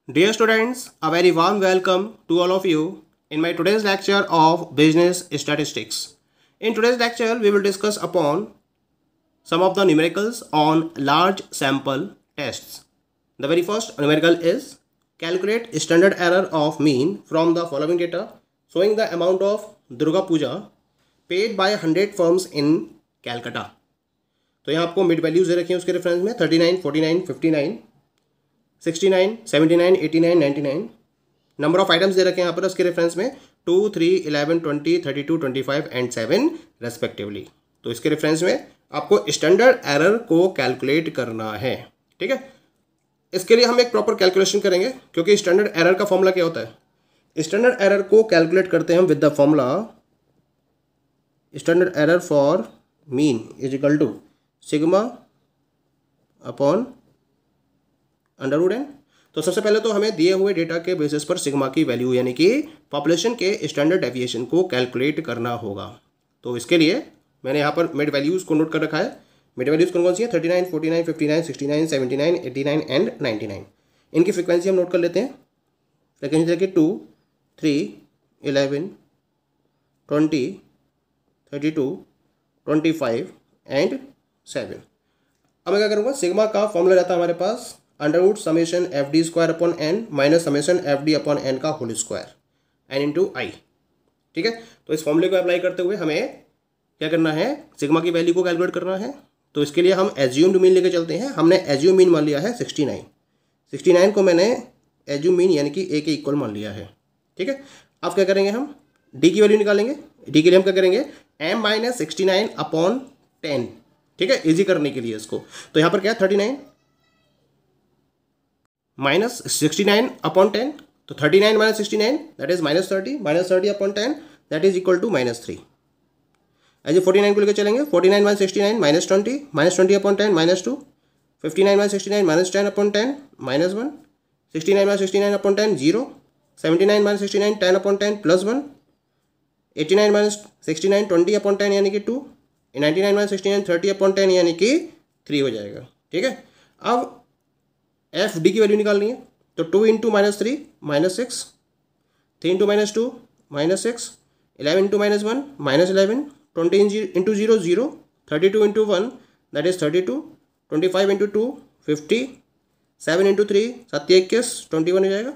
Dear students, a very warm welcome to all of you in my today's lecture of Business Statistics. In today's lecture, we will discuss upon some of the numericals on large sample tests. The very first numerical is calculate standard error of mean from the following data showing the amount of Durga Puja paid by 100 firms in Calcutta. तो यहाँ आपको mid values दे रखी हैं उसके reference में 39, 49, 59, 69, 79, 89, 99 number of items दे रखे हैं यहाँ पर उसके रेफरेंस में 2, 3, 11, 20, 32, 25 एंड 7 रेस्पेक्टिवली। तो इसके रेफरेंस में आपको स्टैंडर्ड एरर को कैलकुलेट करना है। ठीक है, इसके लिए हम एक प्रॉपर कैलकुलेशन करेंगे क्योंकि स्टैंडर्ड एरर का फॉर्मूला क्या होता है। स्टैंडर्ड एरर को कैलकुलेट करते हैं हम with the formula standard error for mean is equal to sigma upon under root N. तो सबसे पहले तो हमें दिए हुए डेटा के बेसिस पर सिग्मा की वैल्यू यानी कि पॉपुलेशन के स्टैंडर्ड डेविएशन को कैलकुलेट करना होगा। तो इसके लिए मैंने यहाँ पर मिड वैल्यूज़ को नोट कर रखा है। मिड वैल्यूज़ कौन कौन सी है 39, 49, 59, 69, 79, 89 एंड 99। इनकी फ्रिक्वेंसी हम नोट कर लेते हैं। फ्रिक्वेंसी देखिए 2, 3, 11, 20, 32, 25 एंड 7। अब मैं क्या करूँगा, सिग्मा का फॉर्मूला रहता है हमारे पास under root summation F D square upon N minus summation F D upon n का whole square n into i. ठीक है, तो इस फॉर्मूले को अप्लाई करते हुए हमें क्या करना है, सिग्मा की वैल्यू को कैलकुलेट करना है। तो इसके लिए हम एज्यूम्ड मीन लेके चलते हैं। हमने एज्यूम मीन मान लिया है 69। 69 को मैंने एज्यूम मीन यानी कि ए के इक्वल मान लिया है। ठीक है, अब क्या करेंगे, हम डी की वैल्यू निकालेंगे। डी के लिए हम क्या करेंगे, एम माइनस 69 अपॉन 10। ठीक है, इजी करने के लिए इसको। तो यहाँ पर क्या है 39 माइनस 69 अपॉन 10। तो 39 minus 69 that is minus 30, minus 30 upon 10 that is equal to minus 3। ऐसे 49 को लेकर चलेंगे। 49 minus 69 minus 20, minus 20 upon 10 minus 2। 59 minus 69 minus 10 upon 10 minus 1। 69 minus 69 upon 10 0। 79 minus 69 10 upon 10 plus 1। 89 minus 69 20 upon 10 यानी कि 2। 99 माइनस 69 30 अपॉन 10 यानी कि 3 हो जाएगा। ठीक है, अब एफ डी की वैल्यू निकालनी है। तो 2 into minus 3 minus 6, 3 into minus 2 minus 6, 11 into minus 1 minus 11, 20 into 0 0, 32 into 1 that is 32, 25 into 2 50, 7 into 3 7 21 21 हो जाएगा।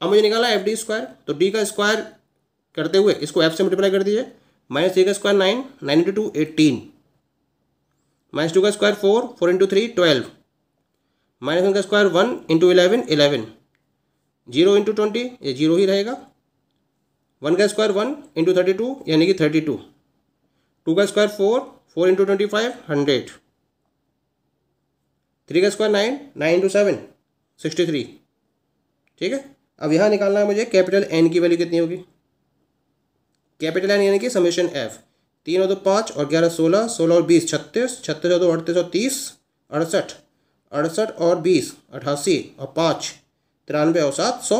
अब मुझे निकाला एफ डी स्क्वायर। तो डी का स्क्वायर करते हुए इसको एफ से मल्टीप्लाई कर दीजिए। माइनस 3 का स्क्वायर 9, 9 इंटू 2 18, माइनस 2 का स्क्वायर 4, 4 इंटू 3 12, माइनस 1 का स्क्वायर 1 इंटू 11 11, 0 इंटू 20 ये 0 ही रहेगा। 1 का स्क्वायर 1 इंटू 32 यानी कि 32, 2 का स्क्वायर 4, 4 इंटू 25 100, 3 का स्क्वायर 9, 9 इंटू 7 63। ठीक है, अब यहाँ निकालना है मुझे कैपिटल एन की वैल्यू कितनी होगी। कैपिटल एन यानी कि समेशन एफ। 3 और 2 5 और 11 16, 16 और 20 36, 36 और 2 38 और 30 68, 68 और 20 88 और 5 93 और 7 100।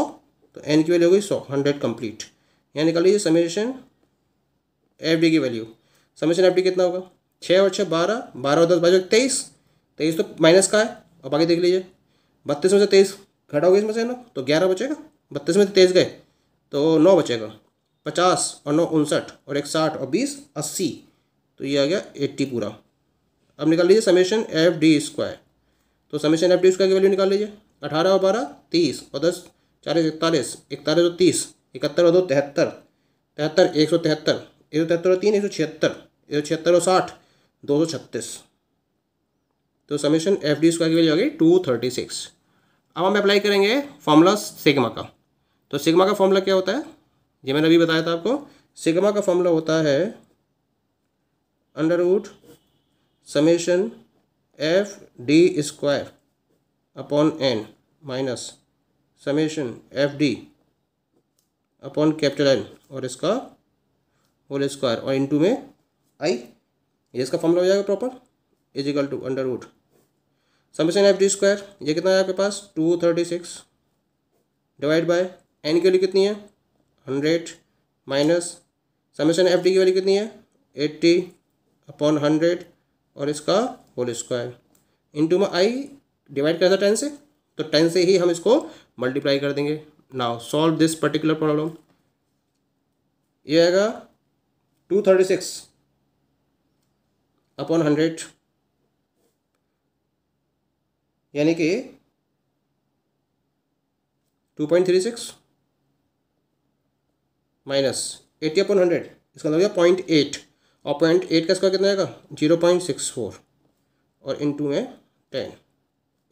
तो एन की वैल्यू होगी 100, 100 कंप्लीट। यहाँ निकाल लीजिए समेशन एफ डी की वैल्यू। समेशन एफ डी कितना होगा, 6 और 6 12, 12 और 10 22 23, 23 तो माइनस का है। और बाकी देख लीजिए 32 में से 23 घटाओगे इसमें से ना तो 11 बचेगा। 32 में से 23 गए तो 9 बचेगा। 50 और 9 59 और 1 60 और 20 80, तो ये आ गया 80 पूरा। अब निकाल लीजिए समेशन एफ डी स्क्वायर। तो समेशन एफ डी स्क्वायर की वैल्यू निकाल लीजिए। 18 और 12 30 और 10 40 41, 41 और 30 71 और 2 73, 73 173, 173 और 3 176, 176 और 60 236। तो समेशन एफ डी स्क्वायर की वैल्यू आ गई 236। अब हम अप्लाई करेंगे फॉर्मूला सिग्मा का। तो सिग्मा का फॉर्मूला क्या होता है, ये मैंने अभी बताया था आपको। सिग्मा का फॉर्मूला होता है under root summation F D square upon N minus summation F D upon capital N और इसका होल स्क्वायर और इनटू में आई। ये इसका फॉर्मूला हो जाएगा proper is equal to under root summation F D square. ये कितना है आपके पास 236 डिवाइड बाय एन की वैल्यू कितनी है 100 माइनस समेशन एफ डी की वैल्यू कितनी है 80 अपॉन 100 और इसका होल स्क्वायर इंटू में आई डिवाइड करता 10 से तो 10 से ही हम इसको मल्टीप्लाई कर देंगे। Now solve this particular problem. ये आएगा 236 अपॉन 100, यानी कि 2.36 माइनस 80 अपॉन 100, इसका मतलब 0.8, और 0.8 का इसका कितना आएगा 0.64, और इनटू में 10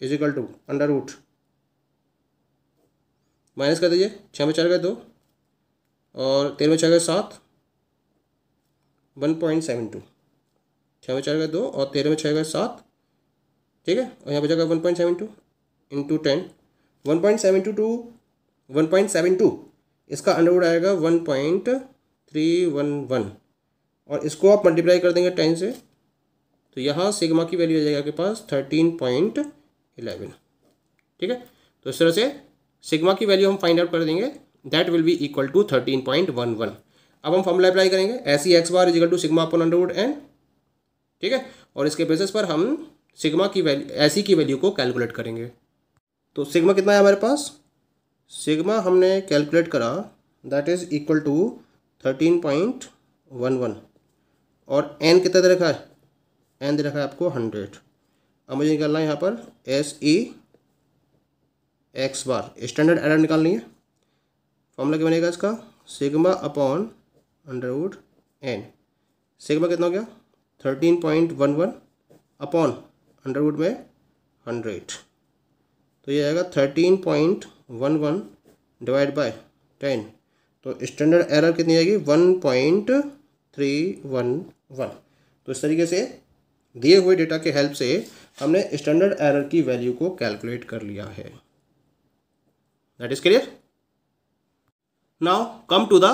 is equal to under root, minus कर दीजिए, 6 में 4 गए 2 और 13 में 6 गए 7, 1.72, 6 में 4 गए 2 और 13 में 6 गए 7, ठीक है, और यहाँ पे जाएगा 1.72 इंटू 10, 1.72 इसका अंडर रूट आएगा 1.311, और इसको आप मल्टीप्लाई कर देंगे 10 से, तो यहाँ सिग्मा की वैल्यू आ जाएगी आपके पास 13.11, ठीक है। तो इस तरह से सिग्मा की वैल्यू हम फाइंड आउट कर देंगे, that will be equal to 13.11। अब हम फॉर्मूला अप्लाई करेंगे, SE X bar is equal to sigma upon under root N, ठीक है, और इसके बेसिस पर हम सिग्मा की वैल्यू ऐसी की वैल्यू को कैलकुलेट करेंगे। तो सिग्मा कितना है हमारे पास, सिग्मा हमने कैलकुलेट करा दैट इज इक्वल टू 13.11, और एन कितना दे रखा है, एन दे रखा है आपको 100। अब मुझे निकालना है यहाँ पर S E x bar, standard error निकालनी है। फॉर्मूला क्या बनेगा इसका, sigma upon under root N, sigma कितना हो गया 13.11 अपॉन अंडर रूट में 100, तो ये आएगा 13.11 डिवाइड बाय 10, तो स्टैंडर्ड एरर कितनी आएगी 1.311। तो इस तरीके से दिए हुए डेटा के हेल्प से हमने स्टैंडर्ड एरर की वैल्यू को कैलकुलेट कर लिया है। That is clear. Now come to the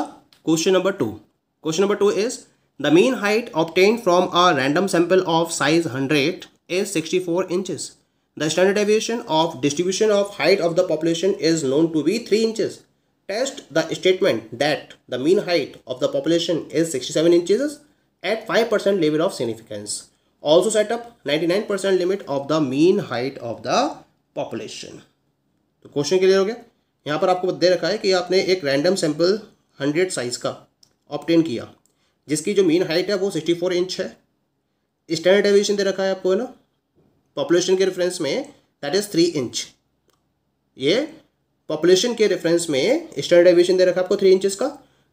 question number 2। Question number 2 is the mean height obtained from a random sample of size 100 is 64 inches. The standard deviation of distribution of height of the population is known to be 3 inches. Test the statement that the mean height of the population is 67 inches at 5% level of significance. Also set up 99% limit of the mean height of the population. तो question clear हो गया। यहाँ पर आपको दे रखा है कि आपने एक रैंडम सैंपल 100 साइज का ऑब्टेन किया, जिसकी जो मीन हाइट है वो 64 इंच है। स्टैंडर्ड डेविएशन दे रखा है आपको, है ना, पॉपुलेशन के रेफरेंस में दैट इज 3 इंच। ये पॉपुलेशन के रेफरेंस में स्टैंडर्ड डेविएशन दे रखा है आपको 3 इंचेस का।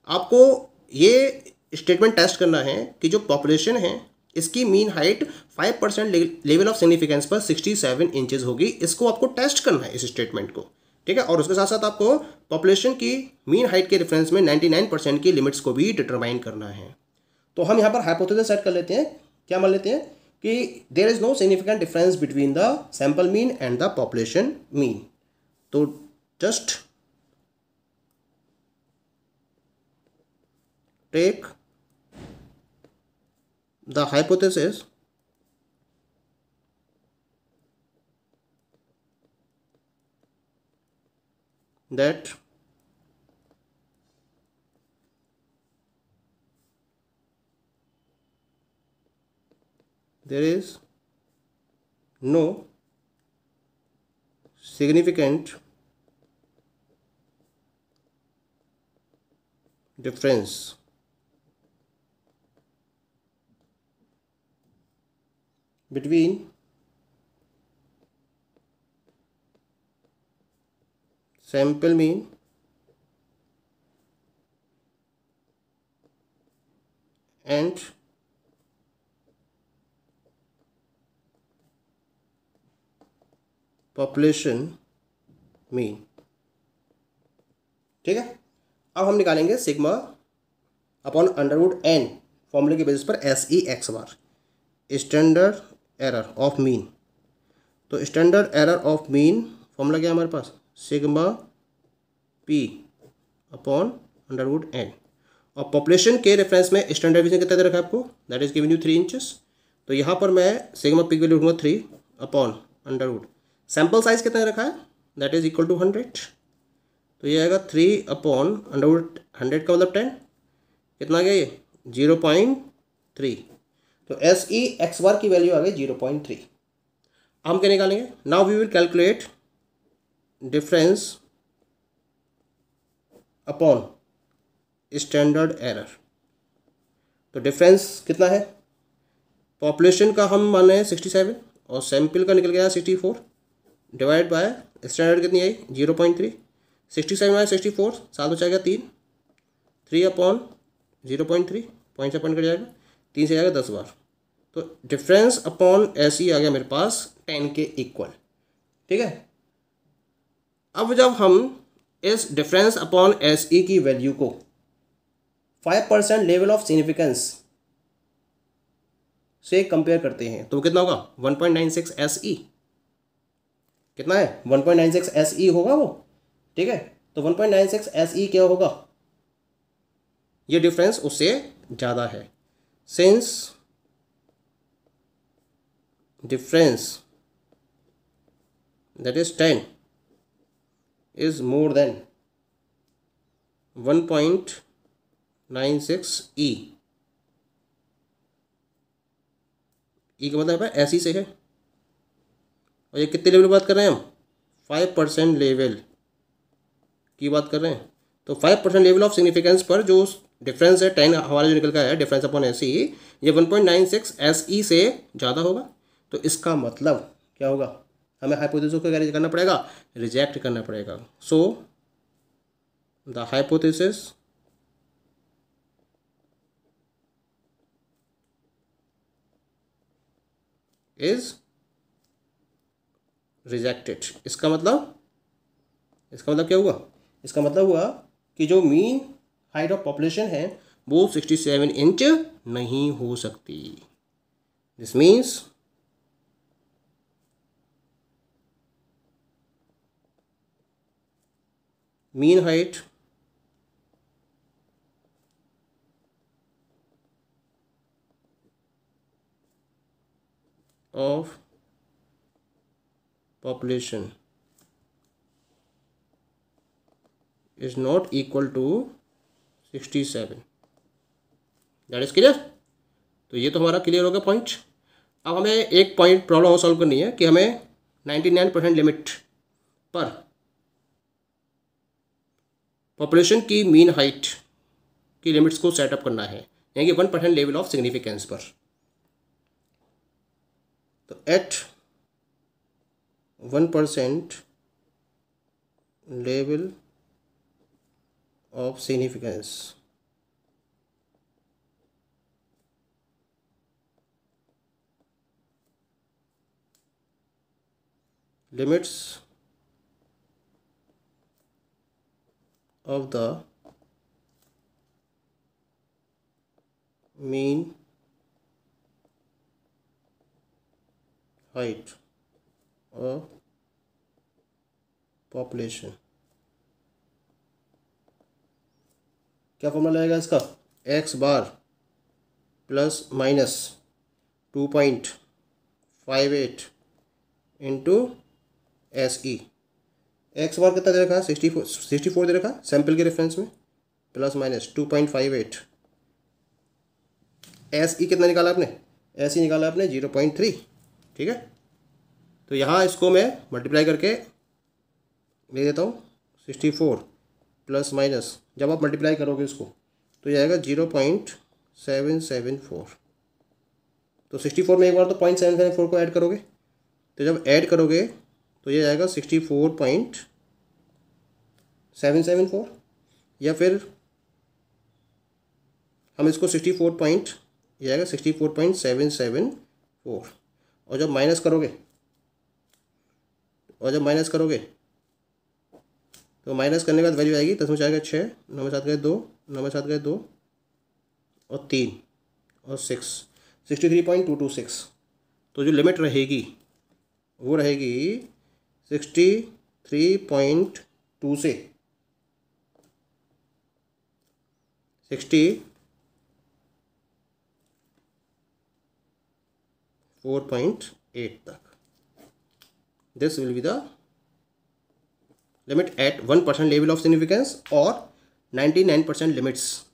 आपको ये स्टेटमेंट टेस्ट करना है कि जो पॉपुलेशन है इसकी mean height 5% level of significance पर 67 इंचेस होगी। इसको आपको टेस्ट करना है, इस स्टेटमेंट को, ठीक है। और उसके साथ साथ आपको पॉपुलेशन की मीन हाइट के रेफरेंस में 99% की लिमिट्स को भी डिटरमाइन करना है। तो हम यहाँ पर हाइपोथेसिस सेट कर लेते हैं, क्या मान लेते हैं कि there is no significant difference between the sample mean and the population mean. तो just take the hypothesis that there is no significant difference between sample mean and population mean, ठीक है। अब हम निकालेंगे sigma upon under root n फॉर्मूले के basis पर S E x bar, standard error of mean. तो standard error of mean formula क्या है हमारे पास, sigma p upon under root n, और पॉपुलेशन के रेफरेंस में स्टैंडर्ड डेविएशन कितना दे रखा है आपको, that is given you 3 inches. तो यहाँ पर मैं सिग्मा पी की वैल्यू लिखूंगा 3 upon under root, sample size कितना रखा है दैट इज इक्वल टू 100, तो ये आएगा 3 अपॉन अंडर रूट 100 का मतलब 10, कितना आ गया ये 0.3। तो एस ई एक्स बार की वैल्यू आ गई 0.3। हम क्या निकालेंगे, now we will calculate difference upon standard error. तो डिफरेंस कितना है, पॉपुलेशन का हम मान रहे हैं 67 और सैम्पल का निकल गया 64, डिवाइड बाय स्टैंडर्ड कितनी आई 0.3। 67 बाय 64 सात बचा गया 3 अपॉन 0.3, पॉइंट से पॉइंट कट जाएगा, 3 से जाएगा 10 बार। तो डिफरेंस अपॉन एस ई आ गया मेरे पास 10 के इक्वल। ठीक है, अब जब हम इस डिफरेंस अपॉन एस ई की वैल्यू को 5% लेवल ऑफ सिग्निफिकेंस से कंपेयर करते हैं तो कितना होगा 1.96 एस ई। कितना है 1.96 एस ई होगा वो। ठीक है, तो 1.96 एस ई क्या होगा, ये डिफरेंस उससे ज़्यादा है। Since difference that is 10 is more than 1.96 E। E का मतलब है ऐसी से है, और ये कितने लेवल की बात कर रहे हैं हम 5% लेवल की बात कर रहे हैं। तो 5% लेवल ऑफ सिग्निफिकेंस पर जो डिफरेंस है 10 हमारा जो निकल का है डिफरेंस अपॉन एस ई, ये 1.96 एस ई से ज़्यादा होगा। तो इसका मतलब क्या होगा, हमें हाइपोथेसिस को क्या करना पड़ेगा, रिजेक्ट करना पड़ेगा। So the hypothesis is rejected. इसका मतलब क्या हुआ, इसका मतलब हुआ कि जो मीन हाइट ऑफ पॉपुलेशन है वो 67 इंच नहीं हो सकती। This means mean height of population is not equal to 67। That is clear. तो ये तो हमारा क्लियर हो गया पॉइंट। अब हमें एक पॉइंट प्रॉब्लम सॉल्व करनी है कि हमें 99% लिमिट पर पॉपुलेशन की मीन हाइट की लिमिट्स को सेटअप करना है, यानी कि 1% लेवल ऑफ सिग्निफिकेंस पर। तो at 1% level of significance limits of the mean height of population। क्या फॉर्मूला आएगा इसका, x bar plus minus 2.58 into S E. X bar कितना दे रखा है 64 दे रखा है सैंपल के रेफरेंस में, प्लस माइनस 2.58। एस ई कितना निकाला आपने, एस ई निकाला आपने 0.3। ठीक है, तो यहाँ इसको मैं मल्टीप्लाई करके ले देता हूँ 64 प्लस माइनस, जब आप मल्टीप्लाई करोगे इसको तो ये आएगा 0.774। तो 64 में एक बार तो 0.774 को ऐड करोगे, तो जब ऐड करोगे तो ये आएगा 64.774, या फिर हम इसको 64 ये आएगा 64.774। और जब माइनस करोगे तो माइनस करने के बाद वैल्यू आएगी 10 में 4 गए 6, 9 में 7 गए 2, 9 में 7 गए 2 और 3 और 6, 63.226। तो जो लिमिट रहेगी वो रहेगी 63.2 से 64.8 तक। This will be the limit at 1% level of significance or 99% limits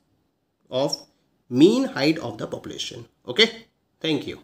of mean height of the population. Okay, thank you.